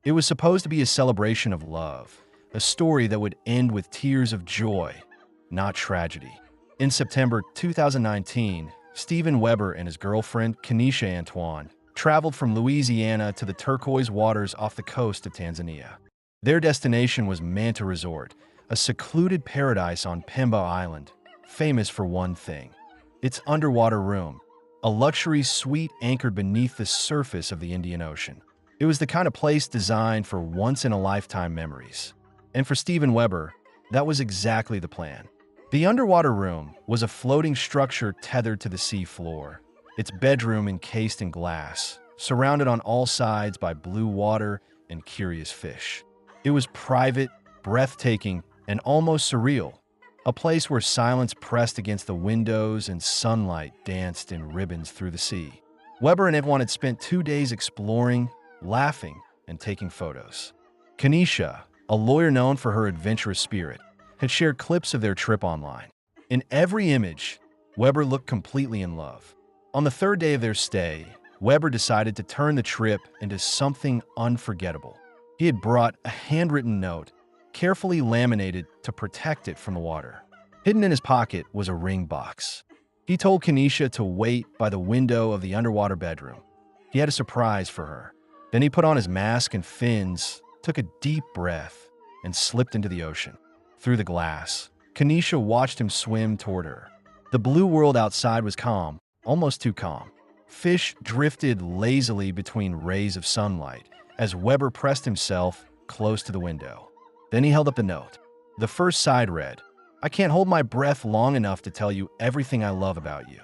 It was supposed to be a celebration of love, a story that would end with tears of joy, not tragedy. In September 2019, Steven Weber and his girlfriend, Kenesha Antoine, traveled from Louisiana to the turquoise waters off the coast of Tanzania. Their destination was Manta Resort, a secluded paradise on Pemba Island, famous for one thing: its underwater room, a luxury suite anchored beneath the surface of the Indian Ocean. It was the kind of place designed for once-in-a-lifetime memories. And for Steven Weber, that was exactly the plan. The underwater room was a floating structure tethered to the sea floor, its bedroom encased in glass, surrounded on all sides by blue water and curious fish. It was private, breathtaking, and almost surreal, a place where silence pressed against the windows and sunlight danced in ribbons through the sea. Weber and Antoine had spent 2 days exploring, laughing, and taking photos. Kenesha, a lawyer known for her adventurous spirit, had shared clips of their trip online. In every image, Weber looked completely in love. On the third day of their stay, Weber decided to turn the trip into something unforgettable. He had brought a handwritten note, carefully laminated to protect it from the water. Hidden in his pocket was a ring box. He told Kenesha to wait by the window of the underwater bedroom. He had a surprise for her. Then he put on his mask and fins, took a deep breath, and slipped into the ocean. Through the glass, Kenesha watched him swim toward her. The blue world outside was calm, almost too calm. Fish drifted lazily between rays of sunlight as Weber pressed himself close to the window. Then he held up the note. The first side read, "I can't hold my breath long enough to tell you everything I love about you.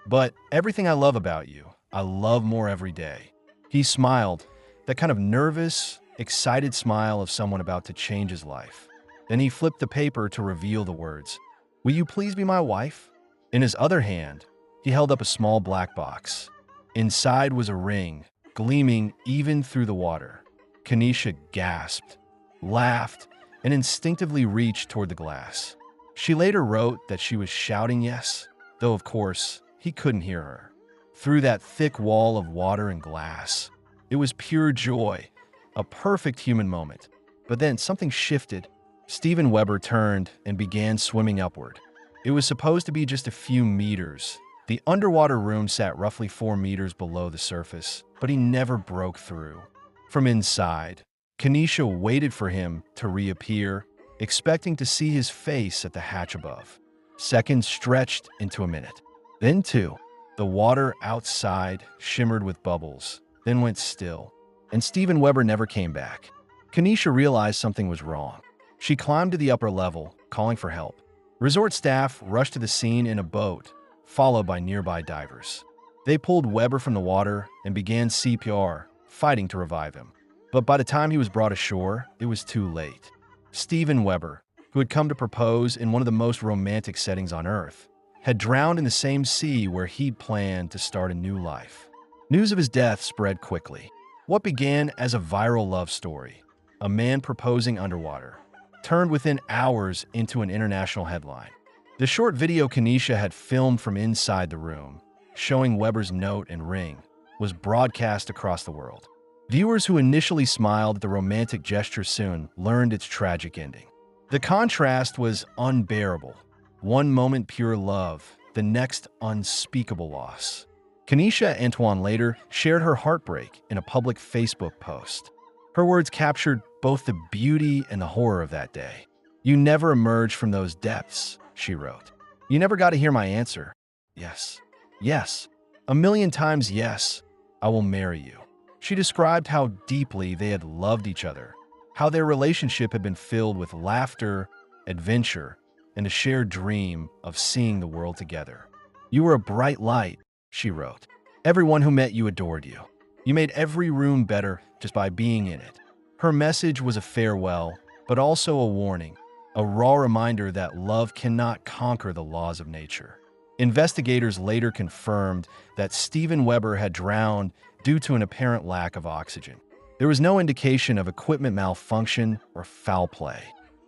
But everything I love about you, I love more every day." He smiled, that kind of nervous, excited smile of someone about to change his life. Then he flipped the paper to reveal the words, "Will you please be my wife?" In his other hand, he held up a small black box. Inside was a ring, gleaming even through the water. Kenesha gasped, laughed, and instinctively reached toward the glass. She later wrote that she was shouting yes, though of course, he couldn't hear her. Through that thick wall of water and glass, it was pure joy, a perfect human moment. But then something shifted. Steven Weber turned and began swimming upward. It was supposed to be just a few meters. The underwater room sat roughly 4 meters below the surface, but he never broke through. From inside, Kenesha waited for him to reappear, expecting to see his face at the hatch above. Seconds stretched into a minute. Then 2. The water outside shimmered with bubbles, then went still, and Steven Weber never came back. Kenesha realized something was wrong. She climbed to the upper level, calling for help. Resort staff rushed to the scene in a boat, followed by nearby divers. They pulled Weber from the water and began CPR, fighting to revive him. But by the time he was brought ashore, it was too late. Steven Weber, who had come to propose in one of the most romantic settings on Earth, had drowned in the same sea where he'd planned to start a new life. News of his death spread quickly. What began as a viral love story, a man proposing underwater, turned within hours into an international headline. The short video Kenesha had filmed from inside the room, showing Weber's note and ring, was broadcast across the world. Viewers who initially smiled at the romantic gesture soon learned its tragic ending. The contrast was unbearable. One moment pure love, the next unspeakable loss. Kenesha Antoine later shared her heartbreak in a public Facebook post. Her words captured both the beauty and the horror of that day. "You never emerged from those depths," she wrote. "You never got to hear my answer. Yes. Yes. A million times yes. I will marry you." She described how deeply they had loved each other, how their relationship had been filled with laughter, adventure, and a shared dream of seeing the world together. "You were a bright light," she wrote. "Everyone who met you adored you. You made every room better just by being in it." Her message was a farewell, but also a warning, a raw reminder that love cannot conquer the laws of nature. Investigators later confirmed that Steven Weber had drowned due to an apparent lack of oxygen. There was no indication of equipment malfunction or foul play.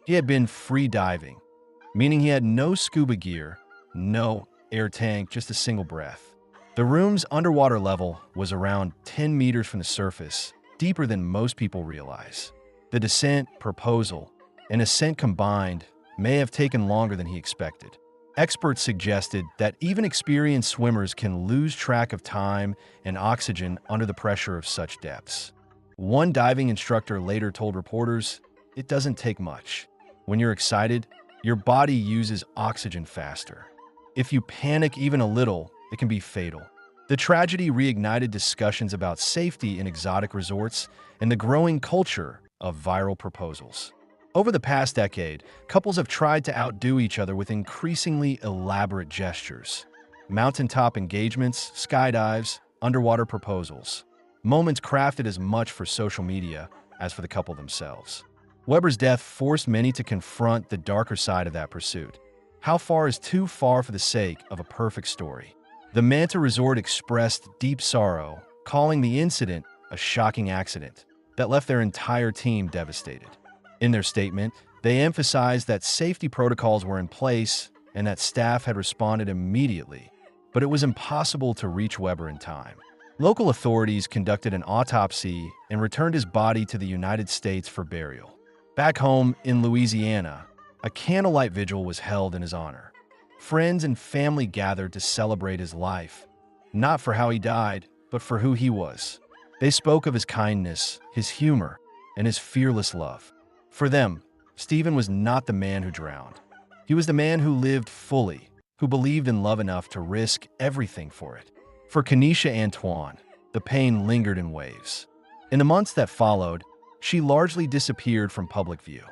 He had been free diving, meaning he had no scuba gear, no air tank, just a single breath. The room's underwater level was around 10 meters from the surface, deeper than most people realize. The descent, proposal, and ascent combined may have taken longer than he expected. Experts suggested that even experienced swimmers can lose track of time and oxygen under the pressure of such depths. One diving instructor later told reporters, "It doesn't take much. When you're excited, your body uses oxygen faster. If you panic even a little, it can be fatal." The tragedy reignited discussions about safety in exotic resorts and the growing culture of viral proposals. Over the past decade, couples have tried to outdo each other with increasingly elaborate gestures. Mountaintop engagements, skydives, underwater proposals. Moments crafted as much for social media as for the couple themselves. Weber's death forced many to confront the darker side of that pursuit. How far is too far for the sake of a perfect story? The Manta Resort expressed deep sorrow, calling the incident a shocking accident that left their entire team devastated. In their statement, they emphasized that safety protocols were in place and that staff had responded immediately, but it was impossible to reach Weber in time. Local authorities conducted an autopsy and returned his body to the United States for burial. Back home in Louisiana, a candlelight vigil was held in his honor. Friends and family gathered to celebrate his life, not for how he died, but for who he was. They spoke of his kindness, his humor, and his fearless love. For them, Stephen was not the man who drowned. He was the man who lived fully, who believed in love enough to risk everything for it. For Kenesha Antoine, the pain lingered in waves. In the months that followed, she largely disappeared from public view.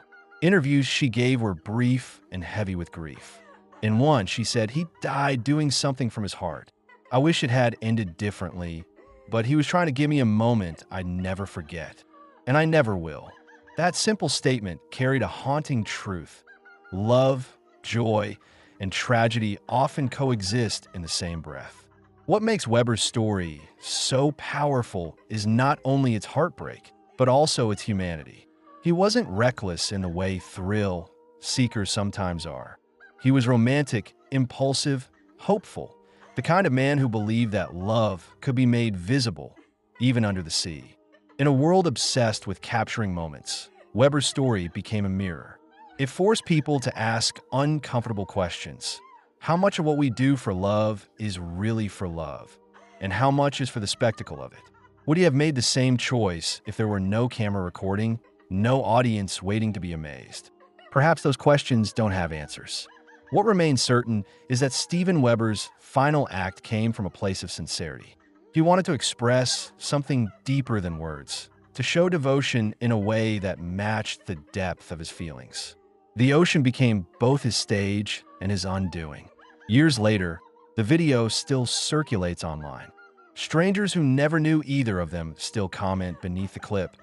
Interviews she gave were brief and heavy with grief. In one, she said, "He died doing something from his heart. I wish it had ended differently, but he was trying to give me a moment I'd never forget. And I never will." That simple statement carried a haunting truth. Love, joy, and tragedy often coexist in the same breath. What makes Weber's story so powerful is not only its heartbreak, but also its humanity. He wasn't reckless in the way thrill seekers sometimes are. He was romantic, impulsive, hopeful, the kind of man who believed that love could be made visible, even under the sea. In a world obsessed with capturing moments, Weber's story became a mirror. It forced people to ask uncomfortable questions. How much of what we do for love is really for love? And how much is for the spectacle of it? Would he have made the same choice if there were no camera recording, no audience waiting to be amazed? Perhaps those questions don't have answers. What remains certain is that Stephen Weber's final act came from a place of sincerity. He wanted to express something deeper than words, to show devotion in a way that matched the depth of his feelings. The ocean became both his stage and his undoing. Years later, the video still circulates online. Strangers who never knew either of them still comment beneath the clip,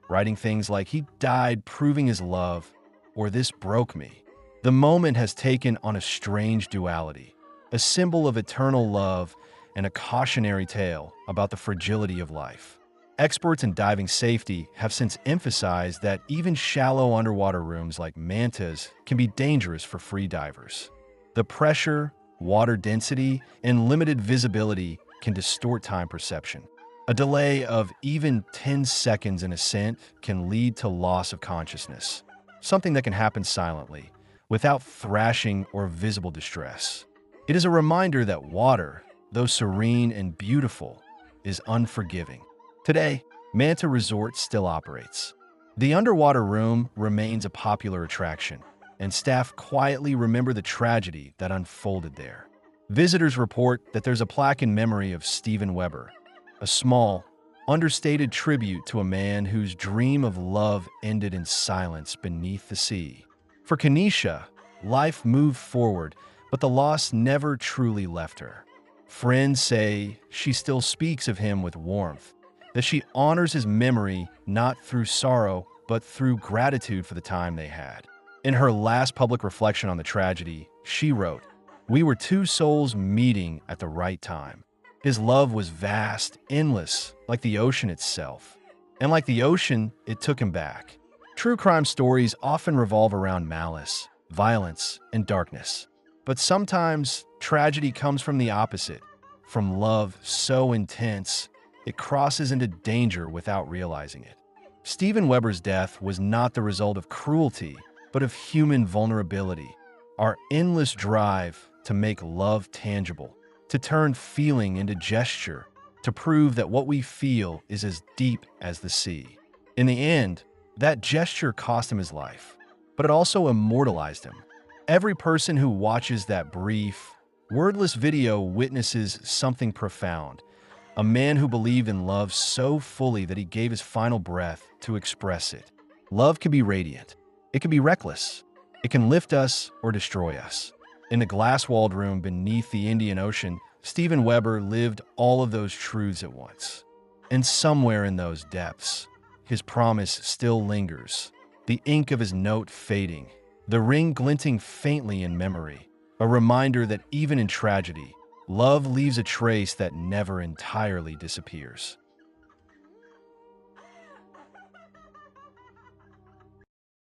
writing things like, "He died proving his love," or "This broke me." The moment has taken on a strange duality, a symbol of eternal love and a cautionary tale about the fragility of life. Experts in diving safety have since emphasized that even shallow underwater rooms like Manta's can be dangerous for free divers. The pressure, water density, and limited visibility can distort time perception. A delay of even 10 seconds in ascent can lead to loss of consciousness, something that can happen silently, without thrashing or visible distress. It is a reminder that water, though serene and beautiful, is unforgiving. Today, Manta Resort still operates. The underwater room remains a popular attraction, and staff quietly remember the tragedy that unfolded there. Visitors report that there's a plaque in memory of Stephen Weber, a small, understated tribute to a man whose dream of love ended in silence beneath the sea. For Kenesha, life moved forward, but the loss never truly left her. Friends say she still speaks of him with warmth, that she honors his memory not through sorrow, but through gratitude for the time they had. In her last public reflection on the tragedy, she wrote, "We were two souls meeting at the right time. His love was vast, endless, like the ocean itself. And like the ocean, it took him back." True crime stories often revolve around malice, violence, and darkness. But sometimes tragedy comes from the opposite, from love so intense it crosses into danger without realizing it. Steven Weber's death was not the result of cruelty, but of human vulnerability, our endless drive to make love tangible, to turn feeling into gesture, to prove that what we feel is as deep as the sea. In the end, that gesture cost him his life, but it also immortalized him. Every person who watches that brief, wordless video witnesses something profound. A man who believed in love so fully that he gave his final breath to express it. Love can be radiant. It can be reckless. It can lift us or destroy us. In the glass-walled room beneath the Indian Ocean, Steven Weber lived all of those truths at once. And somewhere in those depths, his promise still lingers, the ink of his note fading, the ring glinting faintly in memory, a reminder that even in tragedy, love leaves a trace that never entirely disappears.